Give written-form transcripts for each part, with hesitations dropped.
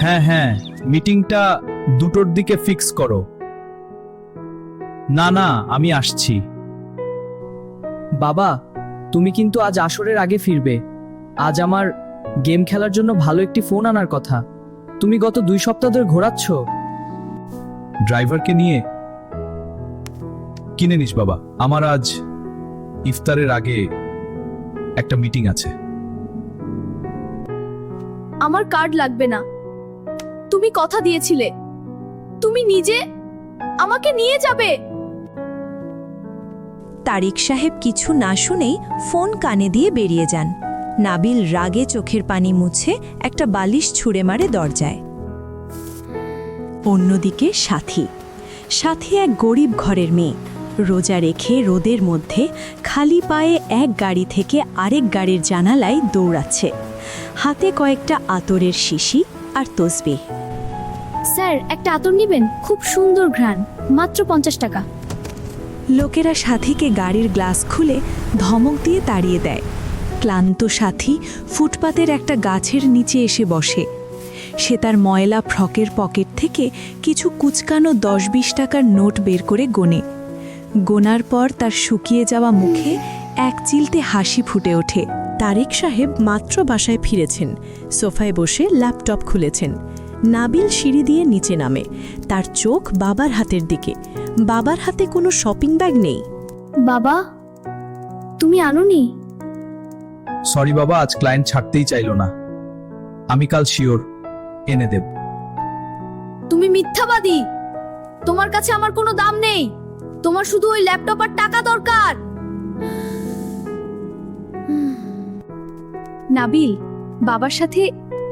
হ্যাঁ হ্যাঁ, মিটিংটা 2টোর দিকে ফিক্স করো। না না, আমি আসছি। বাবা, তুমি কিন্তু আজ আসরের আগে ফিরবে। আজ আমার গেম খেলার জন্য ভালো একটি ফোন আনার কথা। তুমি গত 2 সপ্তাহ ধরে ঘোরাচ্ছ। ড্রাইভারকে নিয়ে কিনে নিস বাবা, আমার আজ ইফতারের আগে একটা মিটিং আছে। আমার কার্ড লাগবে না। তুমি কথা দিয়েছিলে তুমি নিজে আমাকে নিয়ে যাবে। তারিক সাহেব কিছু না শুনেই ফোন কানে দিয়ে বেরিয়ে যান। নাবিল রাগে চোখের পানি মুছে একটা বালিশ ছুঁড়ে মারে দরজায়। অন্যদিকে সাথী এক গরিব ঘরের মেয়ে, রোজা রেখে রোদের মধ্যে খালি পায়ে এক গাড়ি থেকে আরেক গাড়ির জানালায় দৌড়াচ্ছে, হাতে কয়েকটা আতরের শিশি আর তসবিহ। স্যার, একটা আতর নেবেন? খুব সুন্দর ঘ্রাণ, মাত্র 50 টাকা। লোকেরা সাথীকে গাড়ির গ্লাস খুলে ধমক দিয়ে তাড়িয়ে দেয়। ক্লান্ত সাথী ফুটপাতের একটা গাছের নিচে এসে বসে। সে তার ময়লা ফ্রকের পকেট থেকে কিছু কুচকানো 10-20 টাকার নোট বের করে গোনে। গোনার পর তার শুকিয়ে যাওয়া মুখে এক চিলতে হাসি ফুটে ওঠে। তারিক সাহেব মাত্র বাসায় ফিরেছেন, সোফায় বসে ল্যাপটপ খুলেছেন। নাবিল সিঁড়ি দিয়ে নিচে নামে, তার চোখ বাবার হাতের দিকে। বাবার হাতে কোনো শপিং ব্যাগ নেই। বাবা, তুমি আনোনি? সরি বাবা, আজ ক্লায়েন্ট ছাড়তেই চাইলো না। আমি কাল শিওর এনে দেব। তুমি মিথ্যাবাদী। তোমার কাছে আমার কোনো দাম নেই। তোমার শুধু ওই ল্যাপটপ আর টাকা দরকার। নাবিল, বাবার সাথে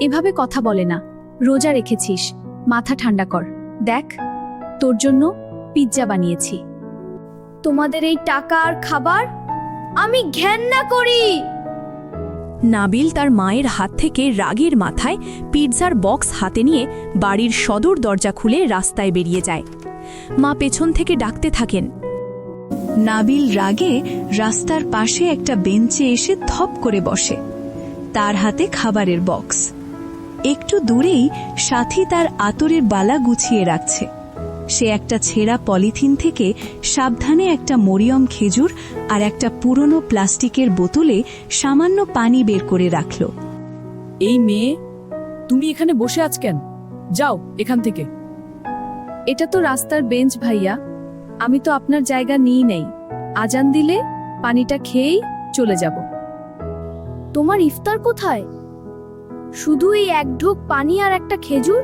এভাবে কথা বলে না। রোজা রেখেছিস, মাথা ঠান্ডা কর। দেখ, তোর জন্য পিৎজা বানিয়েছি। তোমাদের এই টাকা আর খাবার আমি ঘেন্না করি। নাবিল তার মায়ের হাত থেকে রাগের মাথায় পিৎজার বক্স হাতে নিয়ে বাড়ির সদর দরজা খুলে রাস্তায় বেরিয়ে যায়। মা পেছন থেকে ডাকতে থাকেন। নাবিল রাগে রাস্তার পাশে একটা বেঞ্চে এসে ধপ করে বসে, তার হাতে খাবারের বক্স। একটু দূরেই সাথী তার আতরের বালা গুছিয়ে রাখছে। সে একটা ছেঁড়া পলিথিন থেকে সাবধানে একটা মরিয়ম খেজুর আর একটা পুরনো প্লাস্টিকের বোতলে সামান্য পানি বের করে রাখল। এই মেয়ে, তুমি এখানে বসে আছ কেন? যাও এখান থেকে। এটা তো রাস্তার বেঞ্চ ভাইয়া, আমি তো আপনার জায়গা নিই নেই। আজান দিলে পানিটা খেয়েই চলে যাব। তোমার ইফতার কোথায়? শুধু এই এক ঢোক পানি আর একটা খেজুর?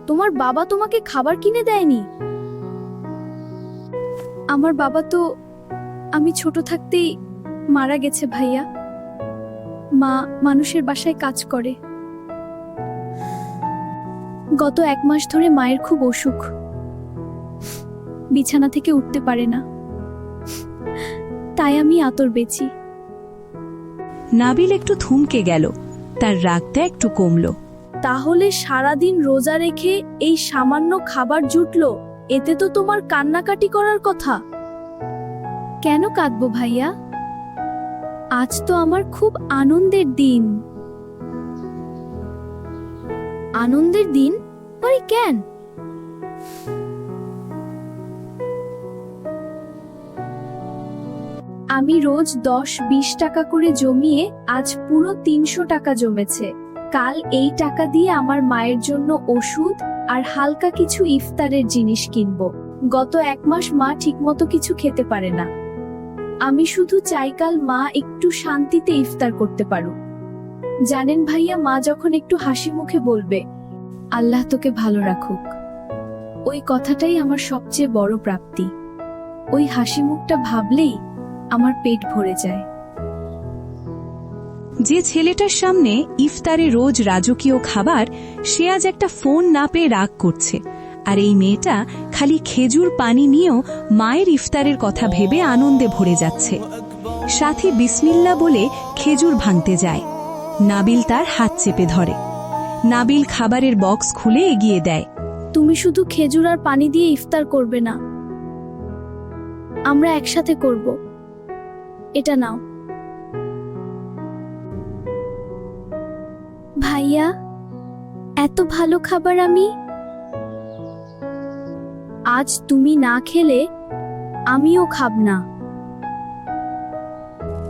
তোমার বাবা তোমাকে খাবার কিনে দেয়নি? আমার বাবা তো আমি ছোট থাকতেই মারা গেছে ভাইয়া। মা মানুষের বাসায় কাজ করে। গত 1 মাস ধরে মায়ের খুব অসুখ, বিছানা থেকে উঠতে পারে না, তাই আমি আতর বেচি। নাবিল একটু থমকে গেল, তার রাগটা একটু কমল। তাহলে সারাদিন রোজা রেখে এই সামান্য খাবার জুটলো, এতে তো তোমার কান্নাকাটি করার কথা। কেন কাঁদবো ভাইয়া? আজ তো আমার খুব আনন্দের দিন। আনন্দের দিন? আরে কেন? আমি রোজ 10-20 টাকা করে জমিয়ে আজ পুরো 300 টাকা জমেছে। কাল এই টাকা দিয়ে আমার মায়ের জন্য ওষুধ আর হালকা কিছু ইফতারের জিনিস কিনবো। গত 1 মাস মা ঠিকমতো কিছু খেতে পারে না। আমি শুধু চাই কাল মা একটু শান্তিতে ইফতার করতে পারুক। জানেন ভাইয়া, মা যখন একটু হাসি মুখে বলবে, আল্লাহ তোকে ভালো রাখুক, ওই কথাটাই আমার সবচেয়ে বড় প্রাপ্তি। ওই হাসি মুখটা ভাবলেই আমার পেট ভরে যায়। যে ছেলেটার সামনে ইফতারে রোজ রাজকীয় খাবার, সে আজ একটা ফোন না পেয়ে রাগ করছে। আর এই মেয়েটা খালি খেজুর পানি নিয়েও মায়ের ইফতারের কথা ভেবে আনন্দে ভরে যাচ্ছে। সাথী বিসমিল্লাহ বলে খেজুর ভাঙতে যায়। নাবিল তার হাত চেপে ধরে। নাবিল খাবারের বক্স খুলে এগিয়ে দেয়। তুমি শুধু খেজুর আর পানি দিয়ে ইফতার করবে না, আমরা একসাথে করব। এটা নাও ভাইয়া, এত ভালো খাবার আজ তুমি না খেলে আমিও খাব না।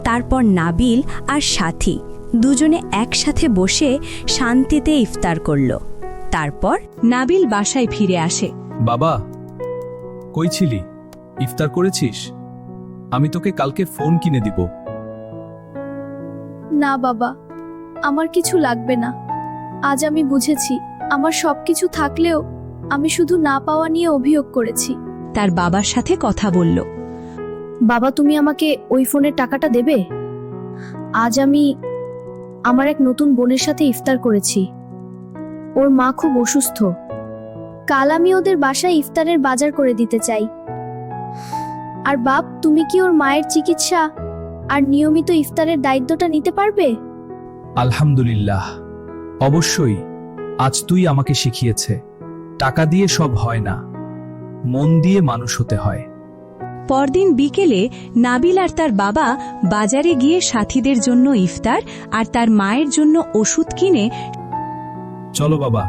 তারপর নাবিল আর সাথী দুজনে একসাথে বসে শান্তিতে ইফতার করল। তারপর নাবিল বাসায় ফিরে আসে। বাবা, কই ছিলি? ইফতার করেছিস? আমি তোকে কালকে ফোন কিনে দিব। না বাবা, আমার কিছু লাগবে না। আজ আমি বুঝেছি আমার সবকিছু থাকলেও আমি শুধু না পাওয়া নিয়ে অভিযোগ করেছি। তার বাবার সাথে কথা বলল। বাবা, তুমি আমাকে ওই ফোনের টাকাটা দেবে? আজ আমি আমার এক নতুন বোনের সাথে ইফতার করেছি। ওর মা খুব অসুস্থ। কাল আমি ওদের বাসায় ইফতারের বাজার করে দিতে চাই। আর বাপ, তুমি কি ওর মায়ের চিকিৎসা আর নিয়মিত ইফতারের দায়িত্বটা নিতে পারবে? আলহামদুলিল্লাহ, অবশ্যই। আজ তুই আমাকে শিখিয়েছে টাকা দিয়ে সব হয় না, মন দিয়ে মানুষ হতে হয়। পরদিন বিকেলে নাবিল আর তার বাবা বাজারে গিয়ে সাথীদের জন্য ইফতার আর তার মায়ের জন্য ওষুধ কিনে চলো বাবা,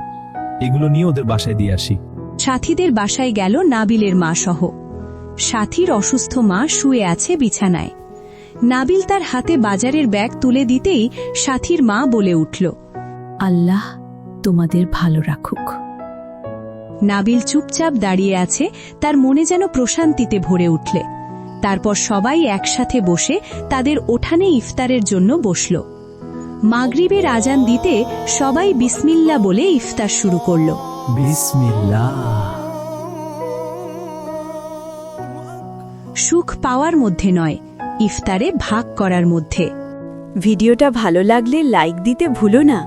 এগুলো নিয়ে ওদের বাসায় দিয়ে আসি। সাথীদের বাসায় গেল নাবিলের মা সহ। সাথীর অসুস্থ মা শুয়ে আছে বিছানায়। নাবিল তার হাতে বাজারের ব্যাগ তুলে দিতেই সাথীর মা বলে উঠল, আল্লাহ তোমাদের ভালো রাখুক। নাবিল চুপচাপ দাঁড়িয়ে আছে, তার মনে যেন প্রশান্তিতে ভরে উঠলে। তারপর সবাই একসাথে বসে তাদের উঠানে ইফতারের জন্য বসল। মাগরিবের আজান দিতে সবাই বিসমিল্লাহ বলে ইফতার শুরু করল। বিসমিল্লাহ। সুখ পাওয়ার মধ্যে নয়, ইফতারে ভাগ করার মধ্যে। ভিডিওটা ভালো লাগলে লাইক দিতে ভুলো না।